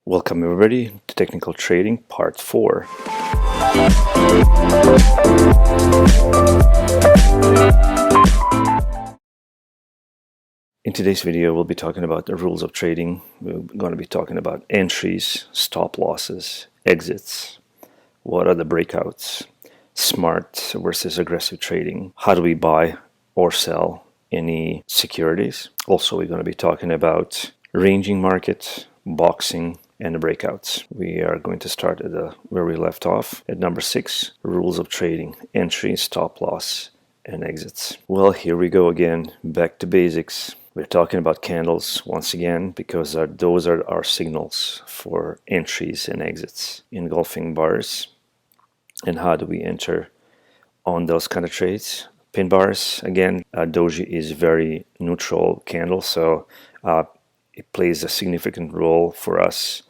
Welcome everybody to Technical Trading Part 4. In today's video we'll be talking about the rules of trading. We're going to be talking about entries, stop losses, exits, what are the breakouts, smart versus aggressive trading, how do we buy or sell any securities. Also we're going to be talking about ranging market, boxing, and the breakouts. We are going to start at where we left off at number 6, rules of trading, entry, stop loss, and exits. Well, here we go again, back to basics. We're talking about candles once again because those are our signals for entries and exits. Engulfing bars, and how do we enter on those kind of trades. Pin bars, again, doji is very neutral candle, so it plays a significant role for us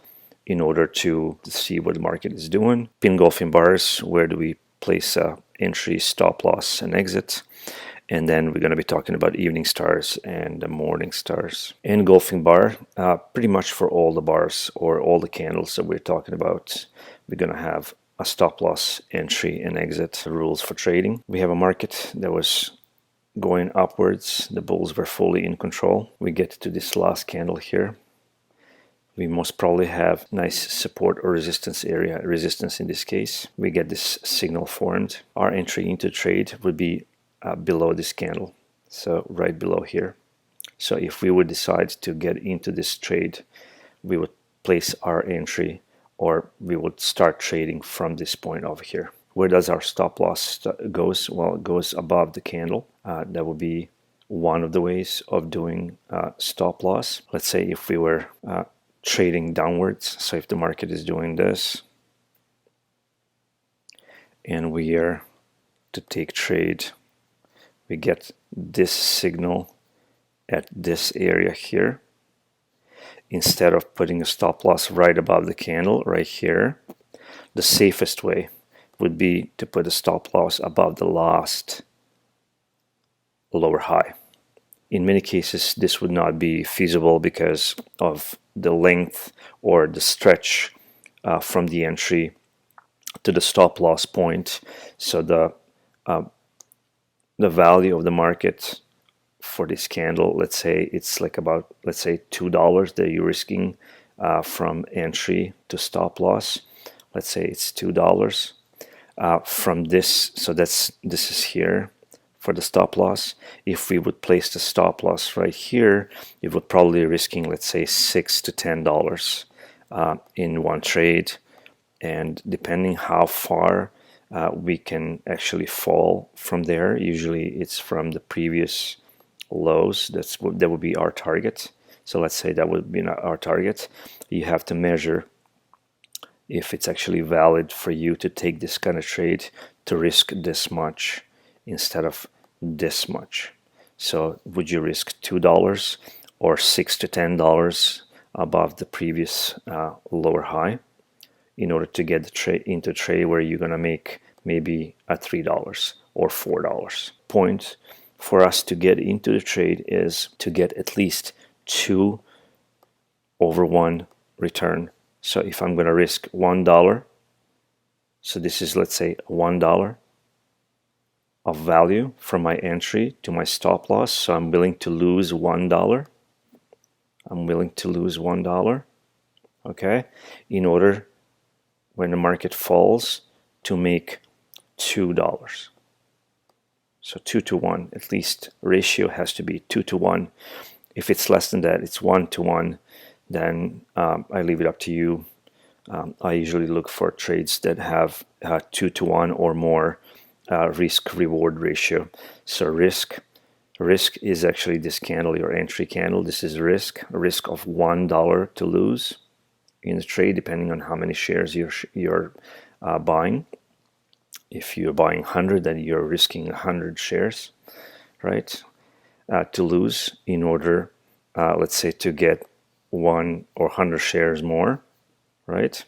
in order to see what the market is doing. Pin engulfing bars, where do we place entry, stop loss, and exit. And then we're going to be talking about evening stars and the morning stars. Engulfing bar, pretty much for all the bars or all the candles that we're talking about, we're going to have a stop loss, entry, and exit rules for trading. We have a market that was going upwards. The bulls were fully in control. We get to this last candle here. We most probably have nice support or resistance area, resistance in this case. We get this signal formed. Our entry into trade would be below this candle, so right below here. So if we would decide to get into this trade, we would place our entry, or we would start trading from this point over here. Where does our stop loss goes? Well, it goes above the candle. That would be one of the ways of doing stop loss. Let's say if we were trading downwards, so if the market is doing this and we are to take trade, we get this signal at this area here. Instead of putting a stop loss right above the candle right here, the safest way would be to put a stop loss above the last lower high. In many cases this would not be feasible because of the length or the stretch from the entry to the stop loss point. So the value of the market for this candle, let's say it's like about, let's say $2 that you're risking from entry to stop loss. Let's say it's $2 from this, so this is here for the stop loss. If we would place the stop loss right here, you would probably risking, let's say, $6 to $10 in one trade, and depending how far we can actually fall from there, usually it's from the previous lows. That would be our target. So let's say that would be our target. You have to measure if it's actually valid for you to take this kind of trade, to risk this much instead of this much. So would you risk $2 or $6 to $10 above the previous lower high in order to get the trade into trade where you're gonna make maybe a $3 or $4? Point for us to get into the trade is to get at least 2/1 return. So if I'm gonna risk $1, so this is, let's say, $1 of value from my entry to my stop loss, so I'm willing to lose $1. I'm willing to lose $1, okay, in order when the market falls to make $2. So 2-to-1, at least ratio has to be 2-to-1. If it's less than that, it's 1-to-1, then I leave it up to you. I usually look for trades that have 2-to-1 or more risk-reward ratio. So risk is actually this candle, your entry candle. This is risk of $1 to lose in the trade, depending on how many shares you're buying. If you're buying 100, then you're risking 100 shares, right, to lose in order, let's say, to get 1 or 100 shares more, right?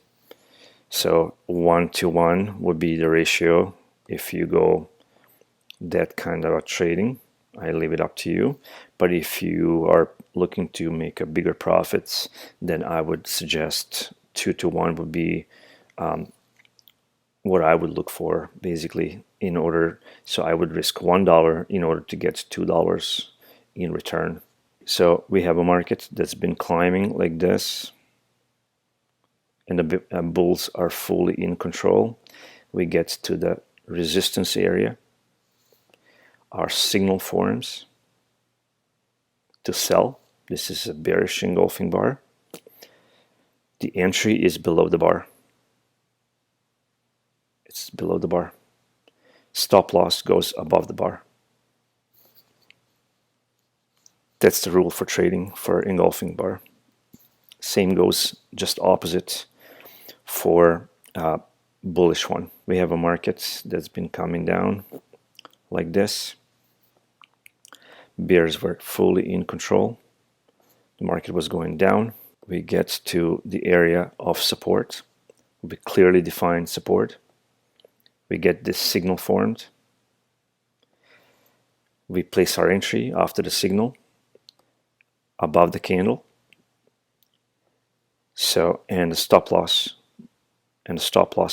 So 1-to-1 would be the ratio if you go that kind of trading. I leave it up to you. But if you are looking to make a bigger profits, then I would suggest 2 to 1 would be what I would look for, basically, in order. So I would risk $1 in order to get $2 in return. So we have a market that's been climbing like this, and the bulls are fully in control. We get to the resistance area. Our signal forms to sell. This is a bearish engulfing bar. The entry is below the bar. It's below the bar. Stop loss goes above the bar. That's the rule for trading for engulfing bar. Same goes just opposite for bullish one. We have a market that's been coming down like this. Bears were fully in control. The market was going down. We get to the area of support. We clearly define support. We get this signal formed. We place our entry after the signal above the candle. So, and the stop loss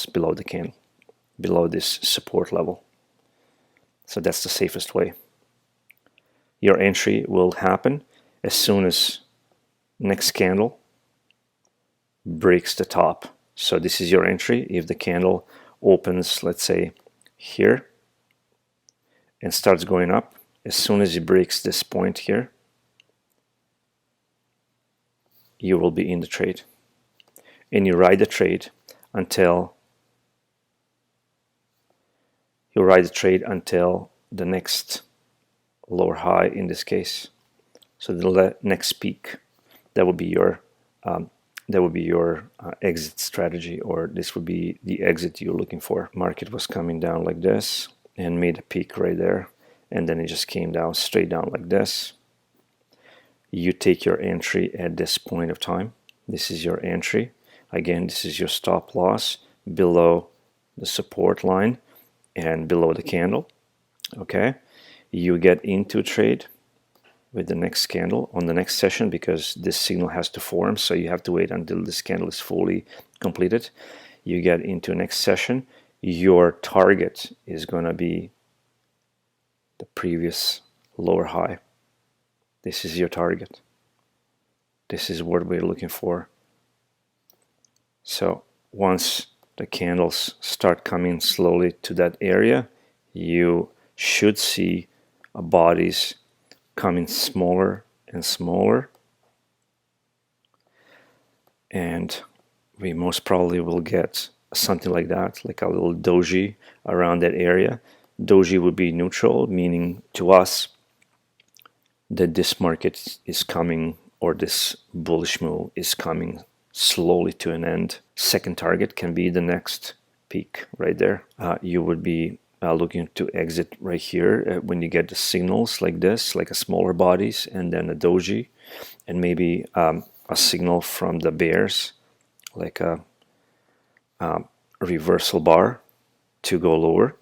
below the candle, below this support level. So that's the safest way. Your entry will happen as soon as next candle breaks the top. So this is your entry. If the candle opens, let's say here, and starts going up, as soon as it breaks this point here, you will be in the trade. And you ride the trade until the next lower high, in this case. So the next peak, that would be your exit strategy, or this would be the exit you're looking for. Market was coming down like this and made a peak right there, and then it just came down straight down like this. You take your entry at this point of time. This is your entry. Again, this is your stop loss below the support line and below the candle. Okay, you get into trade with the next candle on the next session, because this signal has to form, so you have to wait until this candle is fully completed. You get into next session. Your target is going to be the previous lower high. This is your target. This is what we're looking for. So once the candles start coming slowly to that area, you should see bodies coming smaller and smaller, and we most probably will get something like that, like a little doji around that area. Doji would be neutral, meaning to us that this market is coming, or this bullish move is coming slowly to an end. Second target can be the next peak right there. You would be looking to exit right here when you get the signals like this, like a smaller bodies, and then a doji, and maybe a signal from the bears, like a reversal bar to go lower.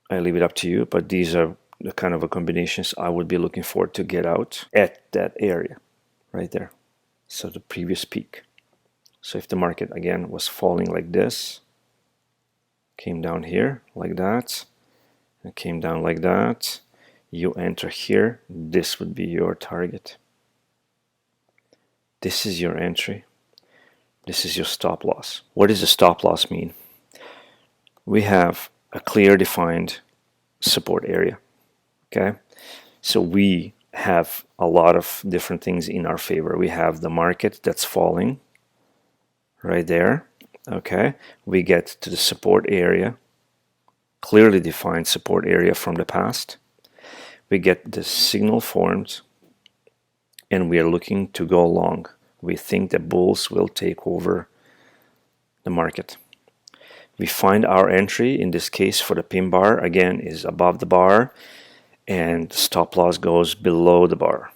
I leave it up to you, but these are the kind of combinations I would be looking for to get out at that area right there. So the previous peak. So if the market again was falling like this, came down here like that, and came down like that, you enter here, this would be your target. This is your entry. This is your stop loss. What does a stop loss mean? We have a clear defined support area. Okay, so we have a lot of different things in our favor. We have the market that's falling right there. Okay, we get to the support area, clearly defined support area from the past. We get the signal formed, and we are looking to go long. We think that bulls will take over the market. We find our entry, in this case for the pin bar, again, is above the bar, and stop loss goes below the bar.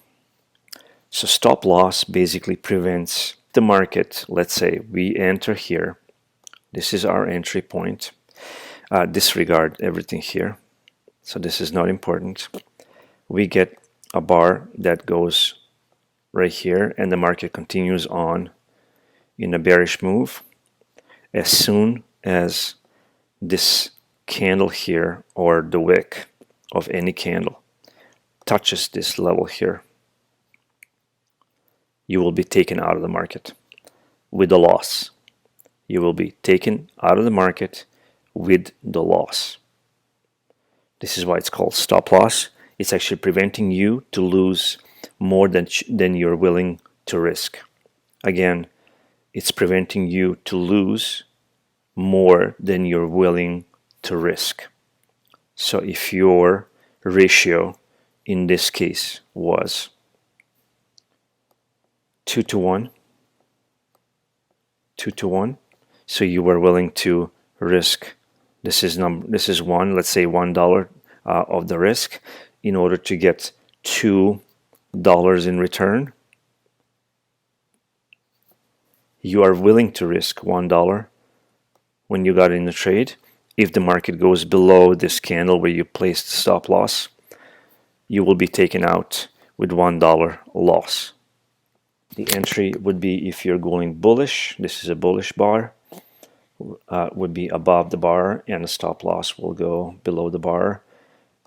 So stop loss basically prevents the market. Let's say we enter here. This is our entry point. Disregard everything here. So this is not important. We get a bar that goes right here, and the market continues on in a bearish move, as soon as this candle here, or the wick of any candle, touches this level here, you will be taken out of the market with a loss. You will be taken out of the market with the loss. This is why it's called stop loss. It's actually preventing you to lose more than you're willing to risk. Again, it's preventing you to lose more than you're willing to risk. So if your ratio in this case was 2 to 1, 2 to 1, so you were willing to risk, this is one, let's say $1 of the risk, in order to get $2 in return. You are willing to risk $1 when you got in the trade. If the market goes below this candle where you placed stop loss, you will be taken out with $1 loss. The entry would be, if you're going bullish, this is a bullish bar, would be above the bar, and the stop loss will go below the bar.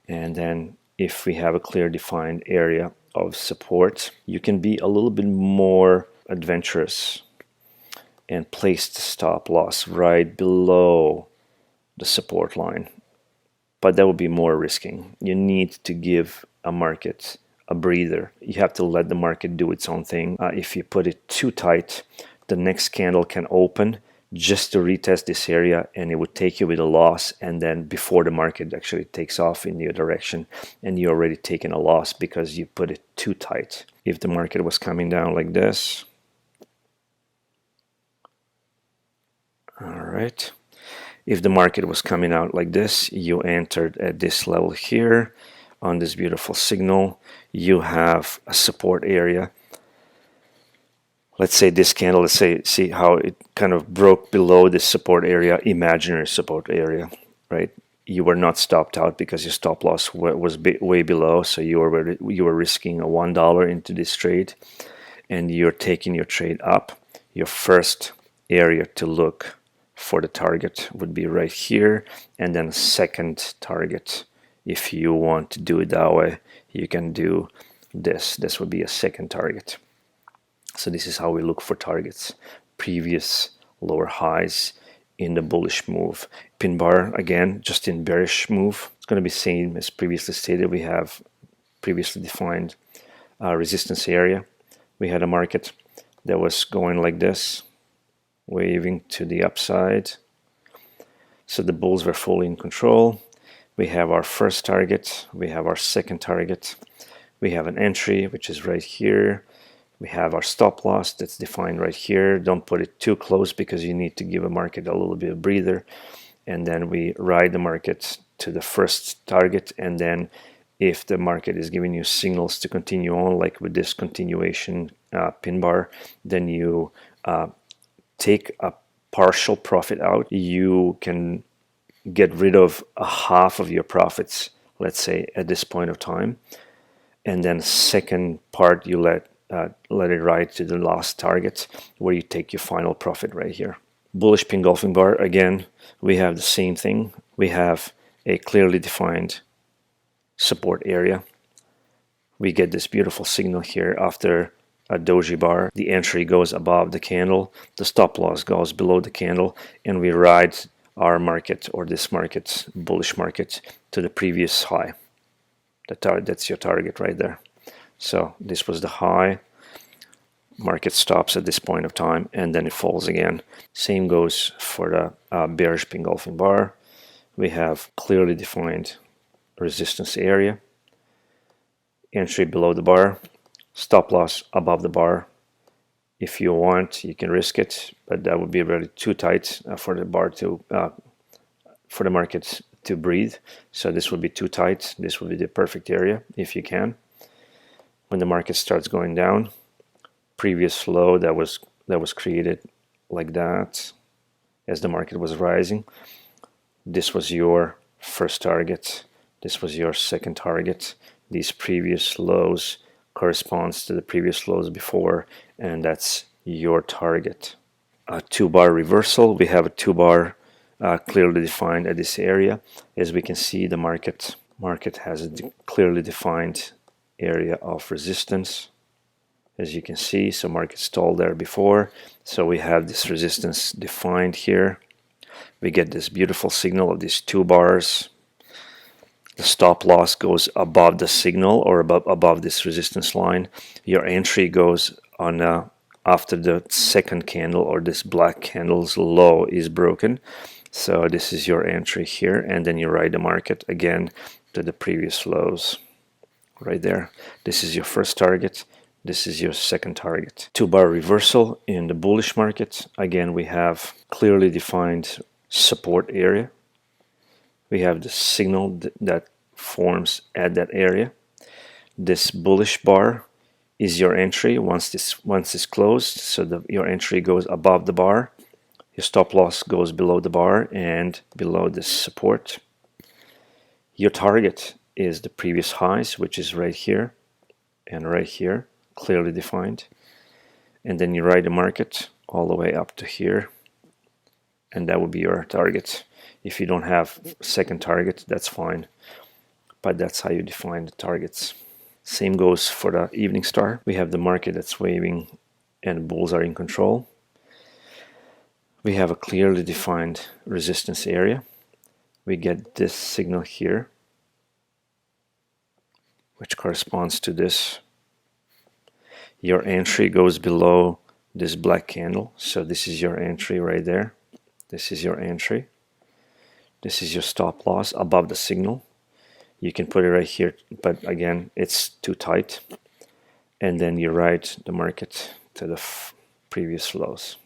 And then if we have a clear defined area of support, you can be a little bit more adventurous and place the stop loss right below the support line. But that would be more risking. You need to give a market a breather. You have to let the market do its own thing. If you put it too tight, the next candle can open just to retest this area, and it would take you with a loss, and then before the market actually takes off in your direction, and you already taken a loss because you put it too tight. If the market was coming down like this, all right, if the market was coming out like this, you entered at this level here on this beautiful signal. You have a support area. Let's say this candle, let's say, see how it kind of broke below this support area, imaginary support area, right? You were not stopped out because your stop loss was way below, so you were risking a $1 into this trade, and you're taking your trade up. Your first area to look for the target would be right here, and then a second target. If you want to do it that way, you can do this. This would be a second target. So this is how we look for targets. Previous lower highs in the bullish move. Pin bar, again, just in bearish move. It's going to be same as previously stated. We have previously defined resistance area. We had a market that was going like this, waving to the upside. So the bulls were fully in control. We have our first target. We have our second target. We have an entry, which is right here. We have our stop loss that's defined right here. Don't put it too close because you need to give a market a little bit of breather. And then we ride the market to the first target. And then if the market is giving you signals to continue on, like with this continuation pin bar, then you take a partial profit out. You can get rid of a half of your profits, let's say, at this point of time. And then second part, you let it ride to the last target, where you take your final profit right here. Bullish engulfing bar, again, we have the same thing. We have a clearly defined support area. We get this beautiful signal here after a doji bar. The entry goes above the candle, the stop loss goes below the candle, and we ride our market, or this market, bullish market, to the previous high. That's your target right there. So this was the high. Market stops at this point of time, and then it falls again. Same goes for the bearish engulfing bar. We have clearly defined resistance area. Entry below the bar. Stop loss above the bar. If you want, you can risk it, but that would be really too tight for the bar to, for the market to breathe. So this would be too tight. This would be the perfect area if you can. When the market starts going down, previous low that was created like that as the market was rising, this was your first target, this was your second target. These previous lows corresponds to the previous lows before, and that's your target. A 2-bar reversal. We have a 2-bar clearly defined at this area. As we can see, the market has a clearly defined area of resistance, as you can see. So market stalled there before, so we have this resistance defined here. We get this beautiful signal of these 2 bars. The stop loss goes above the signal, or above this resistance line. Your entry goes on after the second candle, or this black candle's low is broken. So this is your entry here, and then you ride the market again to the previous lows right there. This is your first target. This is your second target. 2-bar reversal in the bullish market. Again, we have clearly defined support area. We have the signal that forms at that area. This bullish bar is your entry once this closed. So your entry goes above the bar. Your stop loss goes below the bar and below this support. Your target is the previous highs, which is right here and right here, clearly defined. And then you ride the market all the way up to here, and that would be your target. If you don't have a second target, that's fine, but that's how you define the targets. Same goes for the evening star. We have the market that's waving and bulls are in control. We have a clearly defined resistance area. We get this signal here, which corresponds to this. Your entry goes below this black candle, so this is your entry right there. This is your entry. This is your stop loss above the signal. You can put it right here, but again, it's too tight. And then you ride the market to the previous lows.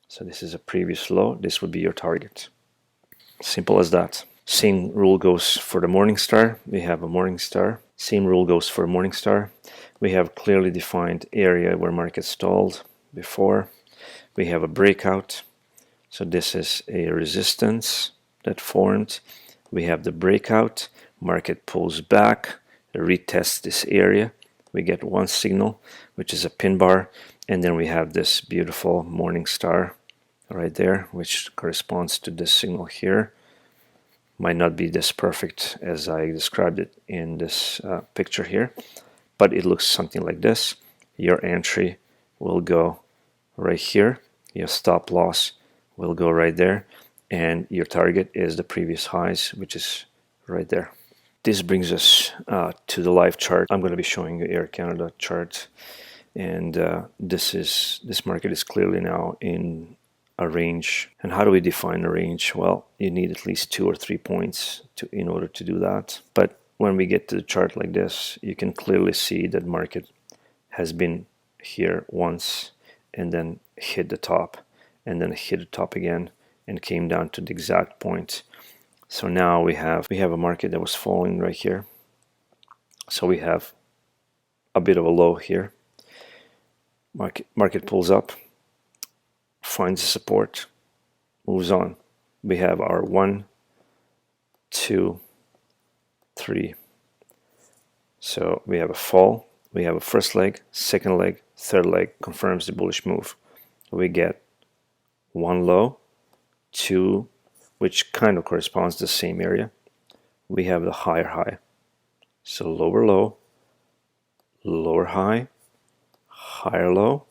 So this is a previous low. This would be your target. Simple as that. Same rule goes for the morning star. We have a morning star. Same rule goes for a morning star. We have clearly defined area where market stalled before. We have a breakout. So this is a resistance that formed. We have the breakout. Market pulls back, retests this area. We get one signal, which is a pin bar. And then we have this beautiful morning star right there, which corresponds to this signal here. Might not be this perfect as I described it in this picture here, but it looks something like this. Your entry will go right here. Your stop loss will go right there, and your target is the previous highs, which is right there. This brings us to the live chart. I'm going to be showing you Air Canada chart, and this market is clearly now in a range. And how do we define a range? Well, you need at least 2 or 3 points in order to do that. But when we get to the chart like this, you can clearly see that market has been here once and then hit the top, and then hit the top again and came down to the exact point. So now we have a market that was falling right here. So we have a bit of a low here. Market pulls up, finds the support, moves on. We have our 1, 2, 3. So we have a fall, we have a first leg, second leg, third leg, confirms the bullish move. We get 1 low, 2, which kind of corresponds to the same area. We have the higher high. So lower low, lower high, higher low,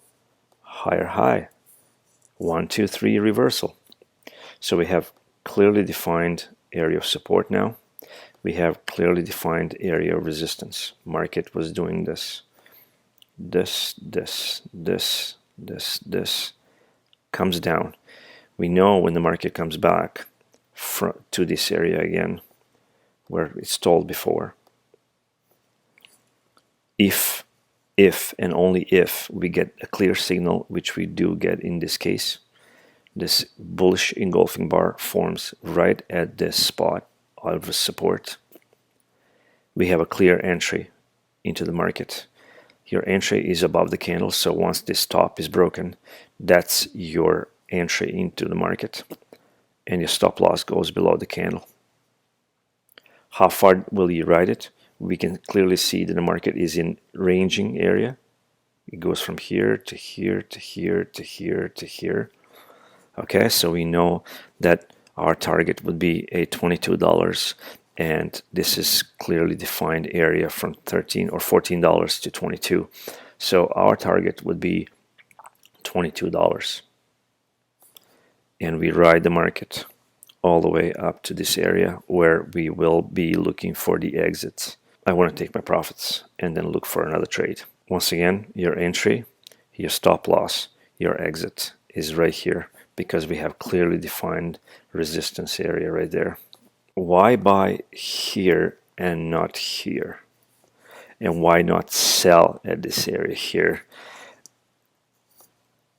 higher high. 1, 2, 3 reversal. So we have clearly defined area of support now. We have clearly defined area of resistance. Market was doing this, comes down. We know when the market comes back to this area again, where it stalled before. If and only if we get a clear signal, which we do get in this case, this bullish engulfing bar forms right at this spot of support. We have a clear entry into the market. Your entry is above the candle, so once this top is broken, that's your entry into the market, and your stop loss goes below the candle. How far will you ride it? we can clearly see that the market is in ranging area. It goes from here to here to here to here to here. Okay, so we know that our target would be a $22, and this is clearly defined area from $13 or $14 to $22. So our target would be $22, and we ride the market all the way up to this area where we will be looking for the exits. I want to take my profits and then look for another trade. Once again, your entry, your stop loss, your exit is right here because we have clearly defined resistance area right there. Why buy here and not here? And why not sell at this area here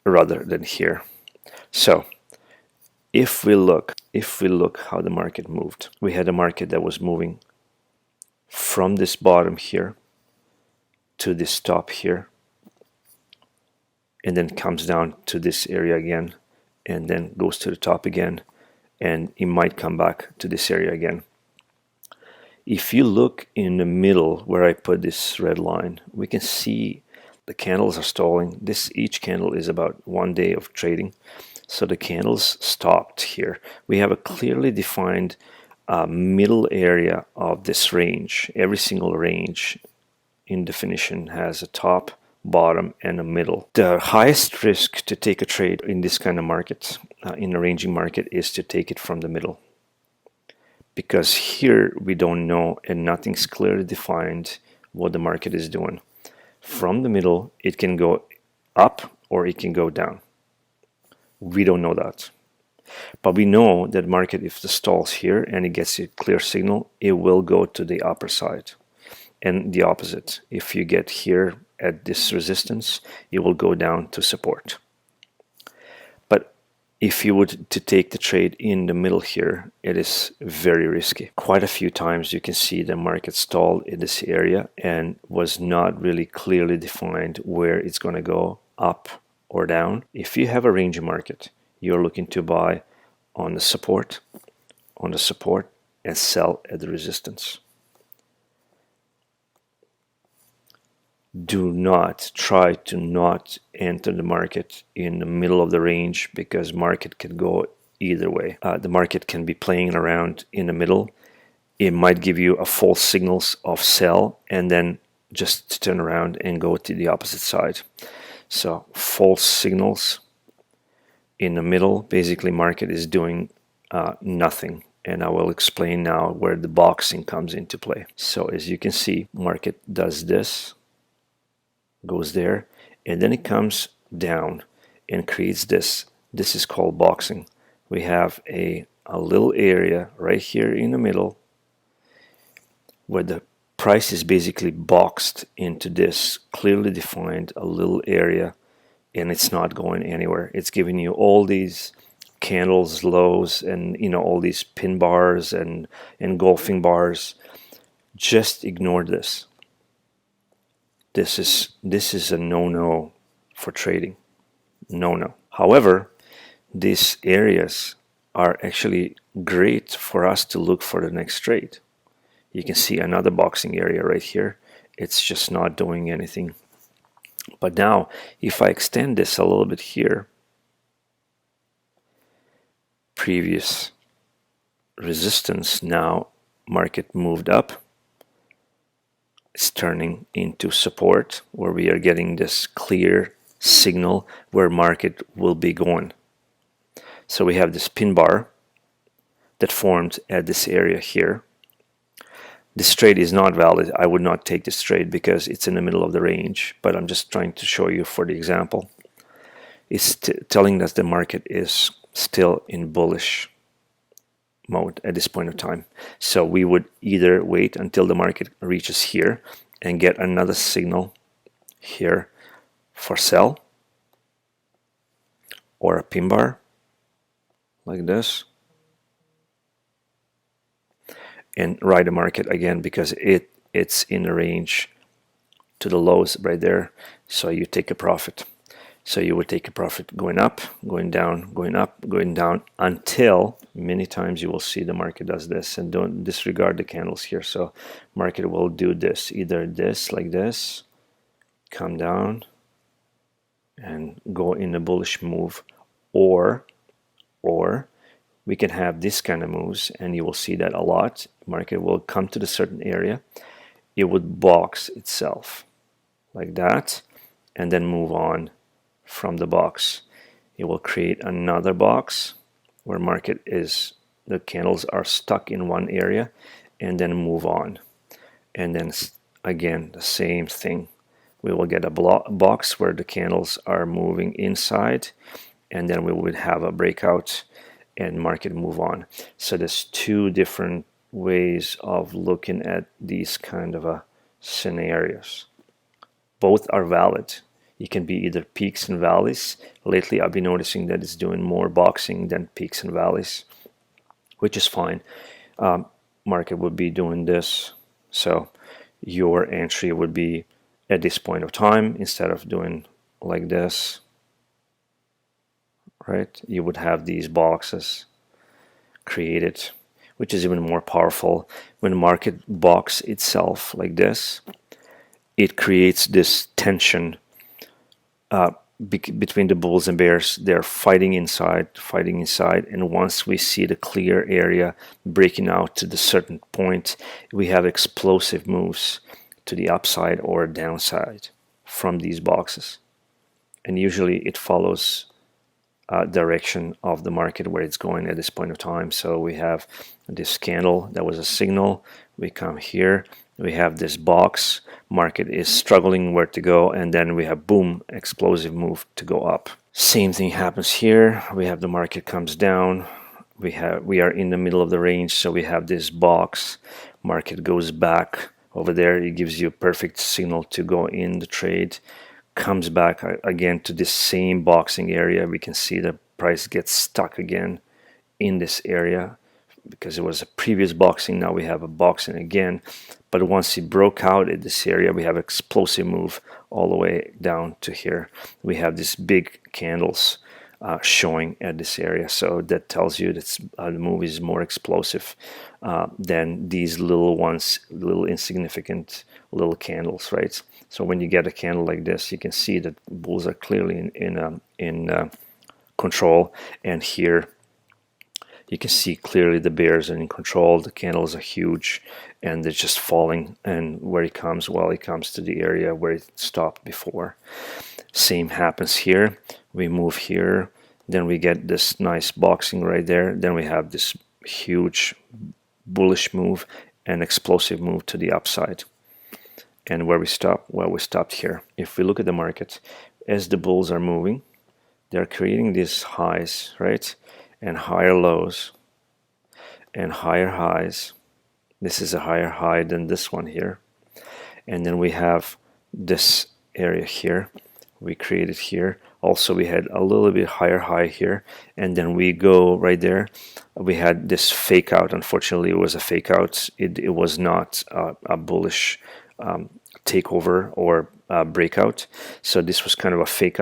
rather than here? So if we look how the market moved, we had a market that was moving from this bottom here to this top here, and then comes down to this area again, and then goes to the top again, and it might come back to this area again. If you look in the middle where I put this red line, we can see the candles are stalling. Each candle is about 1 day of trading. So the candles stopped here. We have a clearly defined middle area of this range. Every single range in definition has a top, bottom, and a middle. The highest risk to take a trade in this kind of market, in a ranging market, is to take it from the middle. Because here we don't know and nothing's clearly defined what the market is doing. From the middle, it can go up or it can go down. We don't know that. But we know that market, if the stalls here and it gets a clear signal, it will go to the upper side. And the opposite. If you get here at this resistance, it will go down to support. But if you would to take the trade in the middle here, it is very risky. Quite a few times you can see the market stalled in this area and was not really clearly defined where it's going to go up or down. If you have a range market, you're looking to buy on the support, and sell at the resistance. Do not try to not enter the market in the middle of the range, because market can go either way. The market can be playing around in the middle. It might give you a false signals of sell and then just turn around and go to the opposite side. So false signals in the middle, basically market is doing nothing. And I will explain now where the boxing comes into play. So as you can see, market does this, goes there, and then it comes down and creates this. This is called boxing. We have a little area right here in the middle where the price is basically boxed into this clearly defined a little area, and it's not going anywhere. It's giving you all these candles, lows, and all these pin bars and engulfing bars. Just ignore this. This is a no-no for trading. No-no. However, these areas are actually great for us to look for the next trade. You can see another boxing area right here. It's just not doing anything. But now, if I extend this a little bit here, previous resistance, now market moved up. It's turning into support, where we are getting this clear signal where market will be going. So we have this pin bar that formed at this area here. This trade is not valid. I would not take this trade because it's in the middle of the range, but I'm just trying to show you for the example. It's telling us the market is still in bullish mode at this point of time. So we would either wait until the market reaches here and get another signal here for sell, or a pin bar like this, and ride the market again, because it's in the range to the lows right there. So you take a profit. So you would take a profit going up, going down, going up, going down, until many times you will see the market does this. And don't disregard the candles here. So market will do this, either this like this, come down and go in a bullish move, or we can have this kind of moves, and you will see that a lot. Market will come to the certain area, it would box itself like that, and then move on from the box. It will create another box where market is, the candles are stuck in one area, and then move on. And then again, the same thing. We will get a box where the candles are moving inside, and then we would have a breakout and market move on. So there's two different ways of looking at these kind of scenarios. Both are valid. It can be either peaks and valleys. Lately I've been noticing that it's doing more boxing than peaks and valleys, which is fine. Market would be doing this, so your entry would be at this point of time instead of doing like this, right? You would have these boxes created, which is even more powerful. When the market box itself like this, it creates this tension between the bulls and bears. They're fighting inside, and once we see the clear area breaking out to the certain point, we have explosive moves to the upside or downside from these boxes. And usually it follows direction of the market where it's going at this point of time. So we have this candle that was a signal. We come here, we have this box, market is struggling where to go, and then we have boom, explosive move to go up. Same thing happens here. We have the market comes down, we are in the middle of the range, so we have this box, market goes back over there, it gives you a perfect signal to go in the trade, comes back again to this same boxing area. We can see the price gets stuck again in this area because it was a previous boxing. Now we have a boxing again, but once it broke out in this area, we have explosive move all the way down to here. We have these big candles showing at this area, so that tells you that the move is more explosive than these little ones, little insignificant little candles, right? So when you get a candle like this, you can see that bulls are clearly in control, and here you can see clearly the bears are in control. The candles are huge and they're just falling, and where it comes, well, it comes to the area where it stopped before. Same happens here. We move here, then we get this nice boxing right there, then we have this huge bullish move and explosive move to the upside. And where we stop? Well, we stopped here. If we look at the market, as the bulls are moving, they're creating these highs, right? And higher lows and higher highs. This is a higher high than this one here. And then we have this area here. We created here. Also, we had a little bit higher high here. And then we go right there. We had this fake out. Unfortunately, it was a fake out. It was not a bullish takeover or breakout. So this was kind of a fake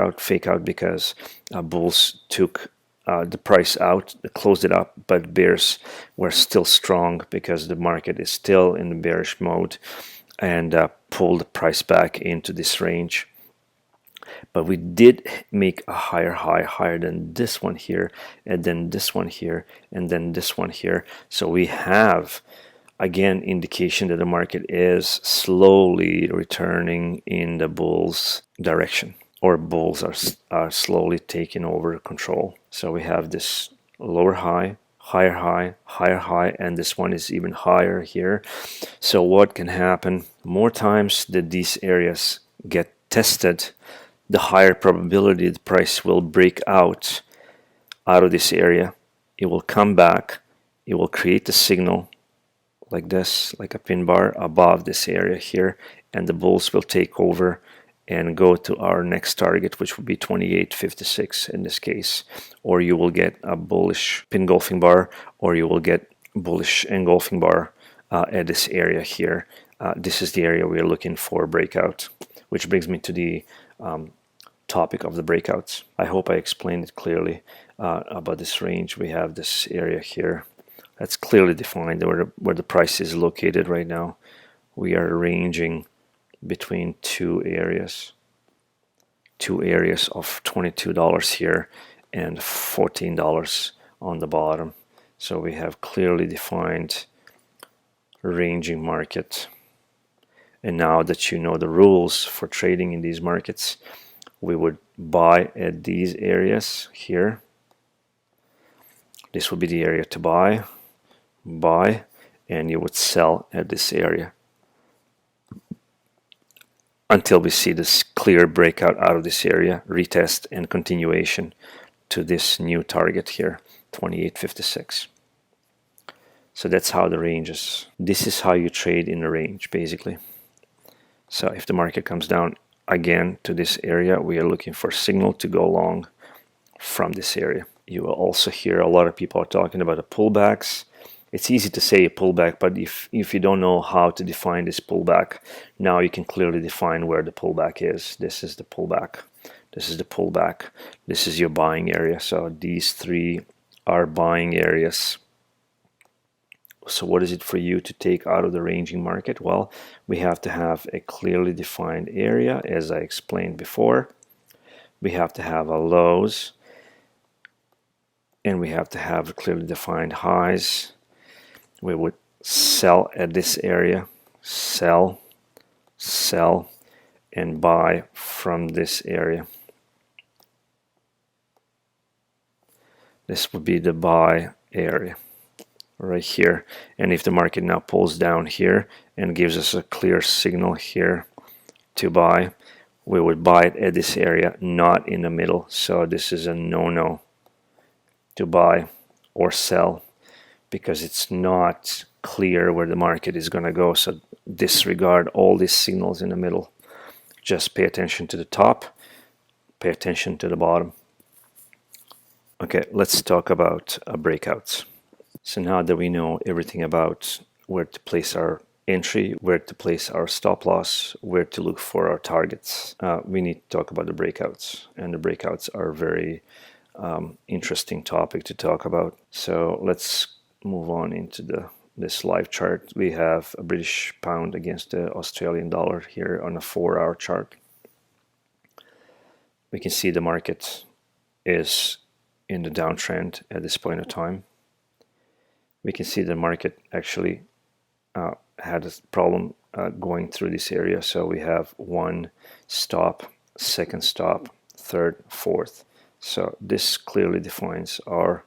out because bulls took the price out, closed it up, but bears were still strong because the market is still in the bearish mode, and pulled the price back into this range. But we did make a higher high, higher than this one here, and then this one here, and then this one here. So we have again indication that the market is slowly returning in the bulls direction, or bulls are slowly taking over control. So we have this lower high, higher high, higher high, and this one is even higher here. So what can happen? More times that these areas get tested, the higher probability the price will break out of this area. It will come back, it will create the signal like this, like a pin bar above this area here, and the bulls will take over and go to our next target, which will be 28.56 in this case. Or you will get a bullish engulfing bar, or you will get bullish engulfing bar at this area here. This is the area we are looking for breakout, which brings me to the topic of the breakouts. I hope I explained it clearly about this range. We have this area here that's clearly defined where the price is located right now. We are ranging between two areas of $22 here and $14 on the bottom. So we have clearly defined ranging market. And now that you know the rules for trading in these markets, we would buy at these areas here. This would be the area to buy, and you would sell at this area until we see this clear breakout out of this area, retest, and continuation to this new target here, 28.56. So that's how the range is. This is how you trade in a range, basically. So if the market comes down again to this area, we are looking for a signal to go long from this area. You will also hear a lot of people are talking about the pullbacks. It's easy to say a pullback, but if you don't know how to define this pullback, now you can clearly define where the pullback is. This is the pullback. This is the pullback. This is your buying area. So these three are buying areas. So what is it for you to take out of the ranging market? Well, we have to have a clearly defined area, as I explained before. We have to have a lows, and we have to have clearly defined highs. We would sell at this area, sell, and buy from this area. This would be the buy area right here. And if the market now pulls down here and gives us a clear signal here to buy, we would buy it at this area, not in the middle. So this is a no-no to buy or sell, because it's not clear where the market is going to go. So disregard all these signals in the middle. Just pay attention to the top, pay attention to the bottom. Okay, let's talk about breakouts. So now that we know everything about where to place our entry, where to place our stop loss, where to look for our targets, we need to talk about the breakouts. And the breakouts are a very interesting topic to talk about. So let's move on into this live chart. We have a British pound against the Australian dollar here on a 4-hour chart. We can see the market is in the downtrend at this point of time. We can see the market actually had a problem going through this area. So we have one stop, second stop, third, fourth. So this clearly defines our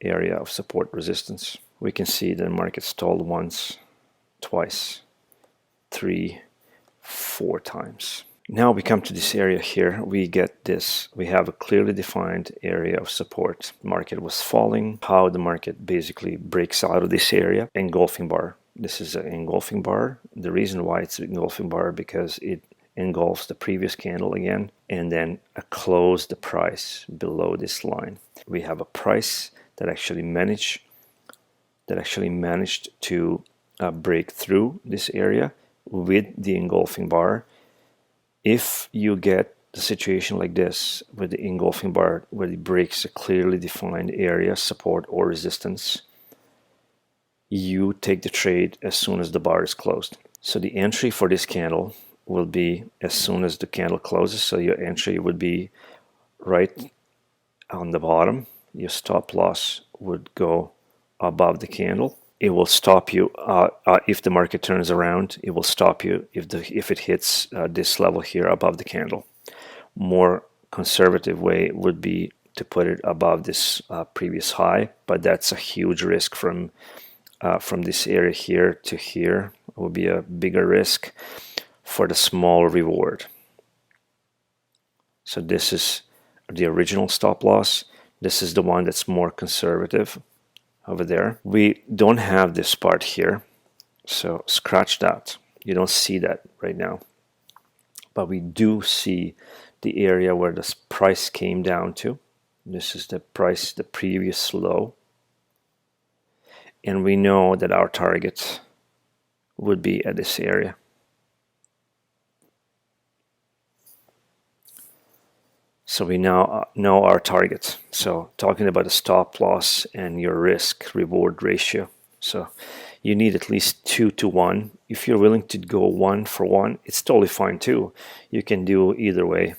area of support resistance. We can see the market stalled once, twice, 3, 4 times. Now we come to this area here. We get this. We have a clearly defined area of support. Market was falling. How the market basically breaks out of this area. Engulfing bar. This is an engulfing bar. The reason why it's an engulfing bar because it engulfs the previous candle again and then close the price below this line. We have a price that actually managed to break through this area with the engulfing bar. If you get the situation like this with the engulfing bar where it breaks a clearly defined area, support or resistance, you take the trade as soon as the bar is closed. So the entry for this candle will be as soon as the candle closes. So your entry would be right on the bottom. Your stop loss would go above the candle. It will stop you if the market turns around. It will stop you if it hits this level here above the candle. More conservative way would be to put it above this previous high, but that's a huge risk from this area here to here. It will be a bigger risk for the small reward. So this is the original stop loss. This is the one that's more conservative over there. We don't have this part here, so scratch that. You don't see that right now. But we do see the area where this price came down to. This is the price, the previous low. And we know that our target would be at this area. So we now know our target. So talking about a stop loss and your risk reward ratio. So you need at least 2 to 1. If you're willing to go 1 for 1, it's totally fine too. You can do either way,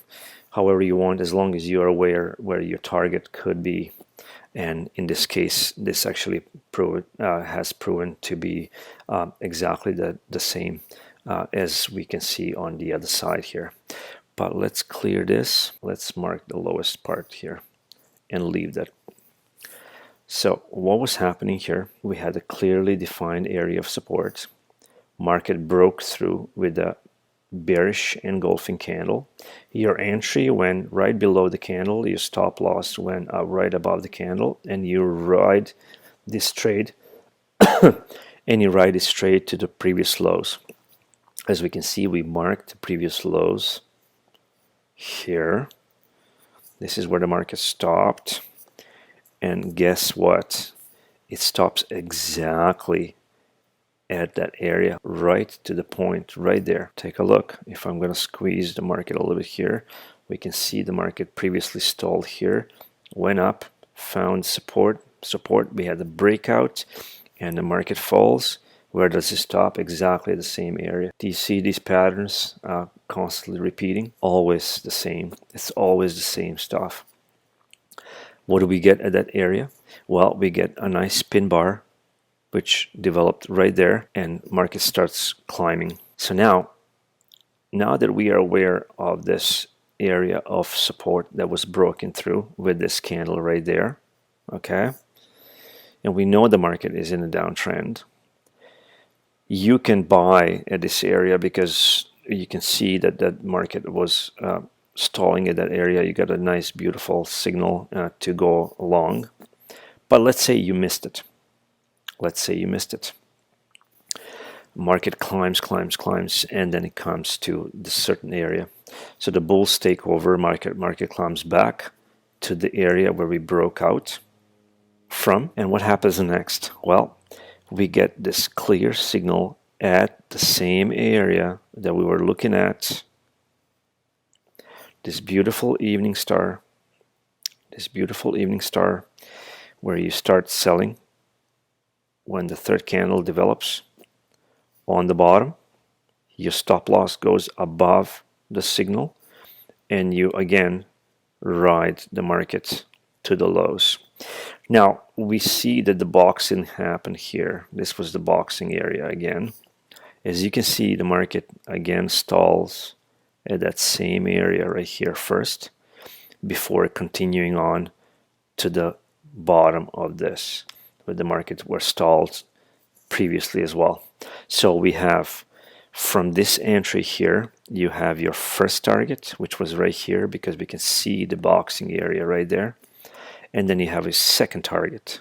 however you want, as long as you are aware where your target could be. And in this case, this actually has proven to be exactly the same as we can see on the other side here. But let's clear this. Let's mark the lowest part here and leave that. So what was happening here? We had a clearly defined area of support. Market broke through with a bearish engulfing candle. Your entry went right below the candle. Your stop loss went right above the candle, and you ride this trade and you ride it straight to the previous lows. As we can see, we marked the previous lows here. This is where the market stopped, and guess what? It stops exactly at that area, right to the point right there. Take a look. If I'm going to squeeze the market a little bit here, we can see the market previously stalled here, went up, found support. We had a breakout, and the market falls. Where does it stop? Exactly the same area. Do you see these patterns constantly repeating? Always the same. It's always the same stuff. What do we get at that area? Well, we get a nice spin bar which developed right there, and market starts climbing. So now that we are aware of this area of support that was broken through with this candle right there, okay, and we know the market is in a downtrend, you can buy at this area because you can see that that market was stalling at that area. You got a nice beautiful signal to go along. But let's say you missed it. Let's say you missed it. Market climbs, and then it comes to this certain area. So the bulls take over, market climbs back to the area where we broke out from. And what happens next? Well, we get this clear signal at the same area that we were looking at. This beautiful evening star. Where you start selling when the third candle develops on the bottom. Your stop loss goes above the signal, and you again ride the market to the lows. Now we see that the boxing happened here. This was the boxing area again. As you can see, the market again stalls at that same area right here first before continuing on to the bottom of this, where the market were stalled previously as well. So we have from this entry here, you have your first target, which was right here because we can see the boxing area right there. And then you have a second target,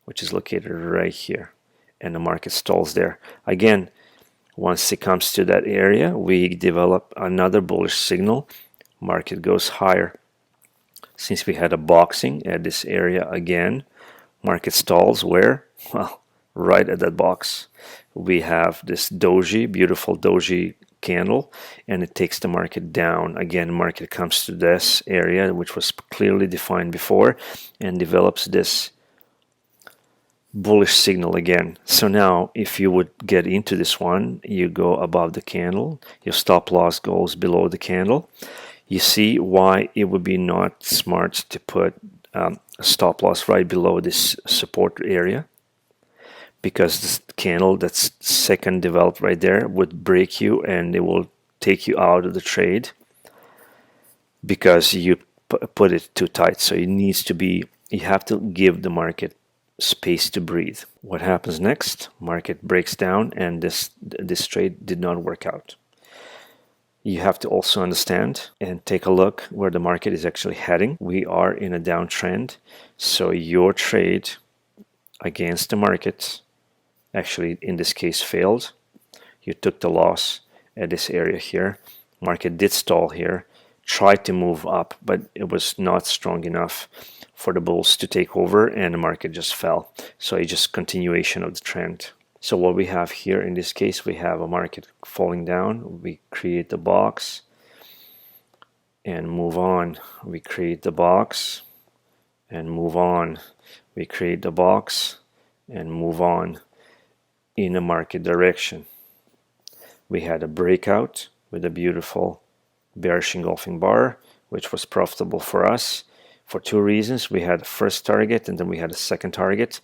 which is located right here, and the market stalls there. Again, once it comes to that area, we develop another bullish signal. Market goes higher. Since we had a boxing at this area again, market stalls where? Well, right at that box. We have this doji, beautiful doji candle, and it takes the market down. Again, market comes to this area, which was clearly defined before, and develops this bullish signal again. So now if you would get into this one, you go above the candle, your stop loss goes below the candle. You see why it would be not smart to put a stop loss right below this support area, because this candle that's second developed right there would break you and it will take you out of the trade because you put it too tight. So it needs to be, you have to give the market space to breathe. What happens next? Market breaks down, and this trade did not work out. You have to also understand and take a look where the market is actually heading. We are in a downtrend, so your trade against the market actually in this case failed. You took the loss at this area here. Market did stall here, tried to move up, but it was not strong enough for the bulls to take over, and the market just fell. So it's just continuation of the trend. So what we have here in this case, we have a market falling down. We create the box, and move on. We create the box and move on. We create the box and move on in a market direction. We had a breakout with a beautiful bearish engulfing bar, which was profitable for us for two reasons. We had a first target and then we had a second target.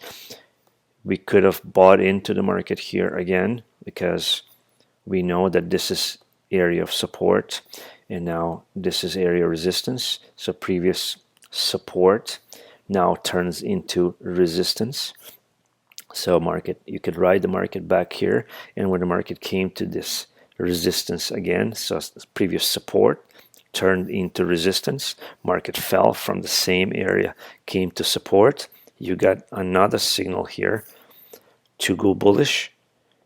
We could have bought into the market here again because we know that this is area of support and now this is area resistance. So previous support now turns into resistance. So market, you could ride the market back here, and when the market came to this resistance again, so previous support turned into resistance, market fell from the same area, came to support, you got another signal here to go bullish.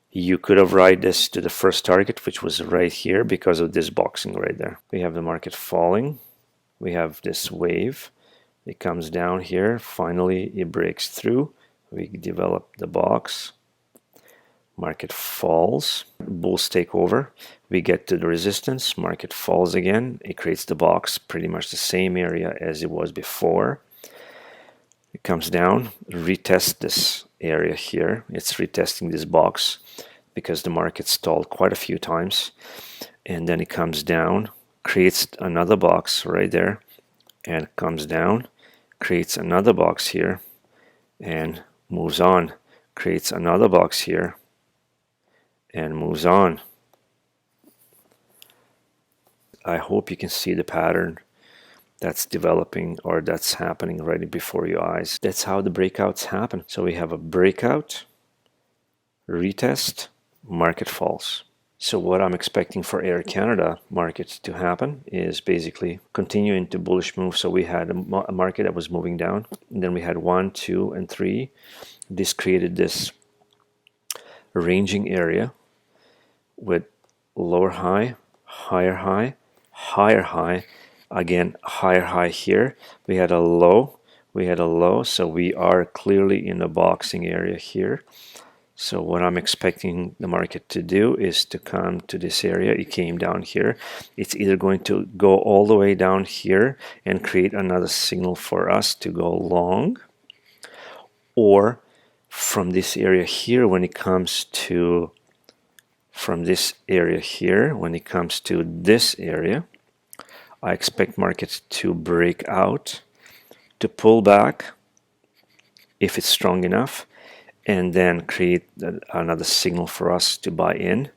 You could have ride this to the first target, which was right here because of this boxing right there. We have the market falling, we have this wave, it comes down here, finally it breaks through, we develop the box, market falls, bulls take over, we get to the resistance, market falls again, it creates the box, pretty much the same area as it was before. It comes down, retest this area here, it's retesting this box because the market stalled quite a few times, and then it comes down, creates another box right there, and comes down, creates another box here, and moves on, creates another box here, and moves on. I hope you can see the pattern that's developing or that's happening right before your eyes. That's how the breakouts happen. So we have a breakout, retest, market falls. So what I'm expecting for Air Canada market to happen is basically continuing to bullish move. So we had a market that was moving down, and then we had 1, 2, and 3. This created this ranging area with lower high, higher high, higher high, again higher high here. We had a low, so we are clearly in the boxing area here. So what I'm expecting the market to do is to come to this area. It came down here. It's either going to go all the way down here and create another signal for us to go long, or from this area here when it comes to this area, I expect markets to break out, to pull back if it's strong enough, and then create another signal for us to buy in,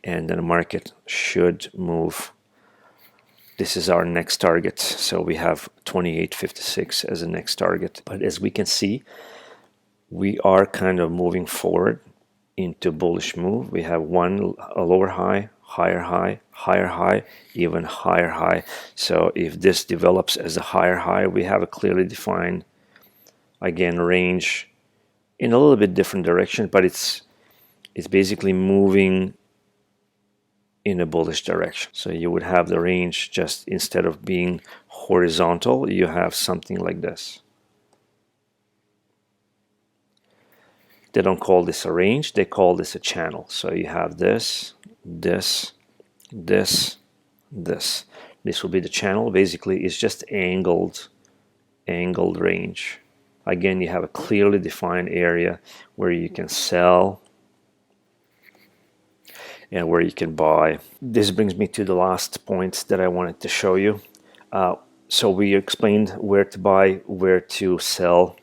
and then the market should move. This is our next target, so we have 28.56 as a next target. But as we can see, we are kind of moving forward into bullish move. We have a lower high, higher high, higher high, even higher high. So if this develops as a higher high, we have a clearly defined, again, range in a little bit different direction, but it's basically moving in a bullish direction. So you would have the range, just instead of being horizontal, you have something like this. They don't call this a range, they call this a channel. So you have this, this, this, this. This will be the channel. Basically, it's just angled range. Again, you have a clearly defined area where you can sell and where you can buy. This brings me to the last point that I wanted to show you. So we explained where to buy, where to sell.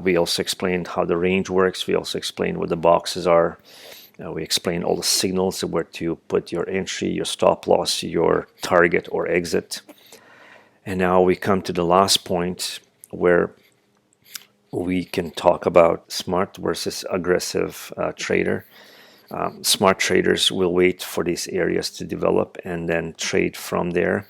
We also explained how the range works. We also explained what the boxes are. We explained all the signals, where to put your entry, your stop loss, your target or exit. And now we come to the last point where we can talk about smart versus aggressive trader. Smart traders will wait for these areas to develop and then trade from there.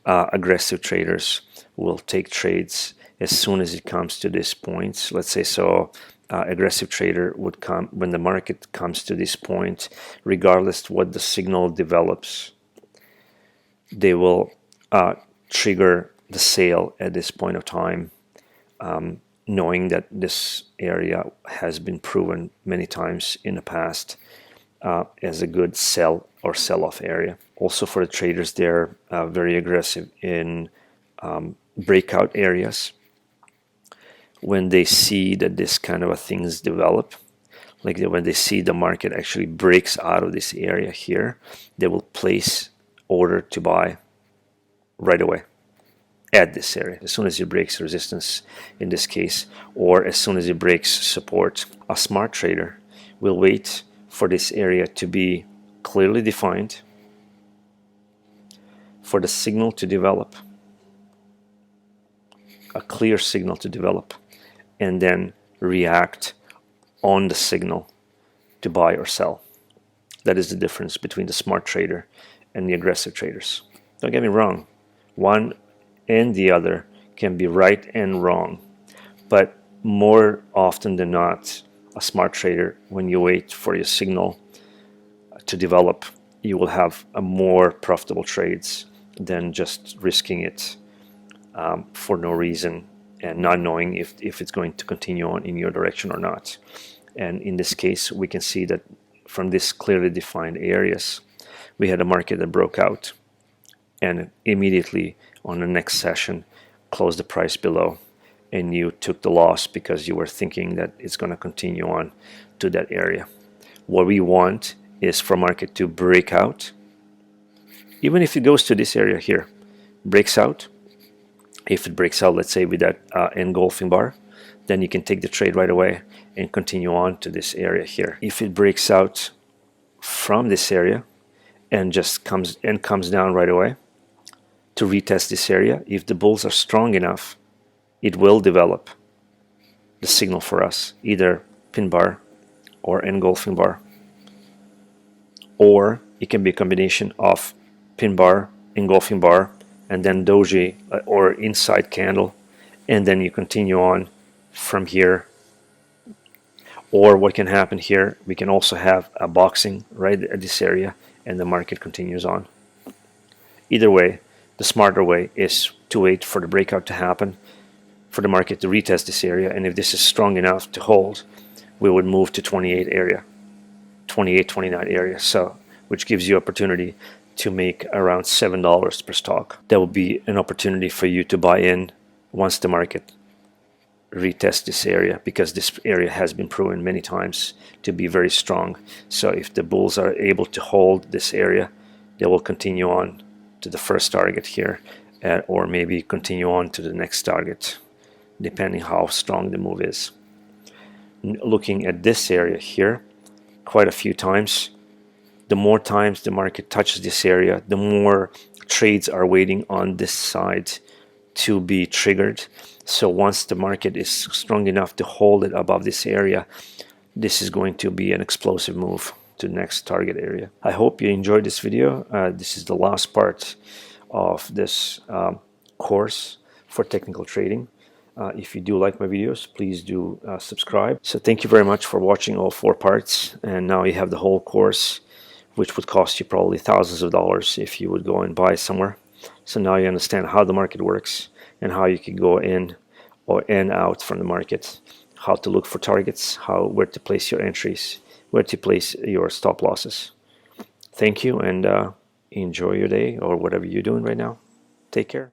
Aggressive traders will take trades as soon as it comes to this point. Let's say so aggressive trader would come when the market comes to this point, regardless what the signal develops, they will trigger the sale at this point of time, knowing that this area has been proven many times in the past as a good sell or sell-off area. Also for the traders, they're very aggressive in breakout areas. When they see that this kind of things develop, like when they see the market actually breaks out of this area here, they will place order to buy right away at this area as soon as it breaks resistance in this case, or as soon as it breaks support. A smart trader will wait for this area to be clearly defined, for the signal to develop, a clear signal to develop, and then react on the signal to buy or sell. That is the difference between the smart trader and the aggressive traders. Don't get me wrong, one and the other can be right and wrong, but more often than not, a smart trader, when you wait for your signal to develop, you will have a more profitable trades than just risking it for no reason and not knowing if it's going to continue on in your direction or not. And in this case, we can see that from this clearly defined areas, we had a market that broke out and immediately on the next session closed the price below, and you took the loss because you were thinking that it's going to continue on to that area. What we want is for market to break out, even if it goes to this area here, breaks out. If it breaks out, let's say with that engulfing bar, then you can take the trade right away and continue on to this area here. If it breaks out from this area and just comes down right away to retest this area, if the bulls are strong enough, it will develop the signal for us, either pin bar or engulfing bar, or it can be a combination of pin bar, engulfing bar, and then doji or inside candle, and then you continue on from here. Or what can happen here, we can also have a boxing right at this area and the market continues on. Either way, the smarter way is to wait for the breakout to happen, for the market to retest this area, and if this is strong enough to hold, we would move to 28 area, 28, 29 area, so which gives you opportunity to make around $7 per stock. That would be an opportunity for you to buy in once the market retest this area, because this area has been proven many times to be very strong. So if the bulls are able to hold this area, they will continue on to the first target here, or maybe continue on to the next target, depending how strong the move is. Looking at this area here, quite a few times, the more times the market touches this area, the more trades are waiting on this side to be triggered. So once the market is strong enough to hold it above this area, this is going to be an explosive move to the next target area. I hope you enjoyed this video. This is the last part of this course for technical trading. If you do like my videos, please do subscribe. So thank you very much for watching all 4 parts, and now you have the whole course, which would cost you probably thousands of dollars if you would go and buy somewhere. So now you understand how the market works and how you can go in or out from the market, how to look for targets, where to place your entries, where to place your stop losses. Thank you, and enjoy your day or whatever you're doing right now. Take care.